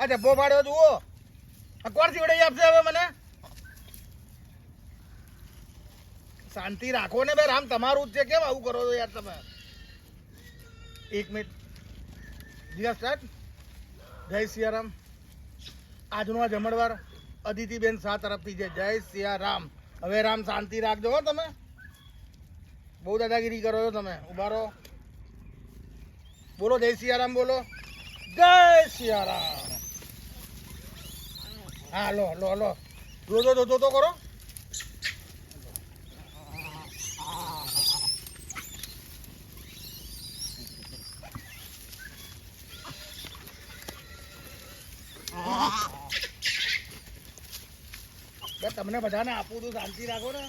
આ જબ્બો પાડ્યો જુઓ કોણ સીવડાઈ આપશે હવે મને શાંતિ રાખો ને બે રામ તમારું જ છે કેમ આવું કરો છો યાર તમે 1 મિનિટ જીયા સ્ટાર્ટ જય સિયારામ આજનો આ જમણવાર અદિતિબેન શાહ તરફથી છે જય સિયારામ હવે રામ શાંતિ રાખજો હો તમે બહુ દાદાગીરી કરો છો તમે ઉભા રહો બોલો જય સિયારામ બોલો જય સિયારામ હા લો લો લો જો તો કરો તમને બધાને આપું તો શાંતિ રાખો ને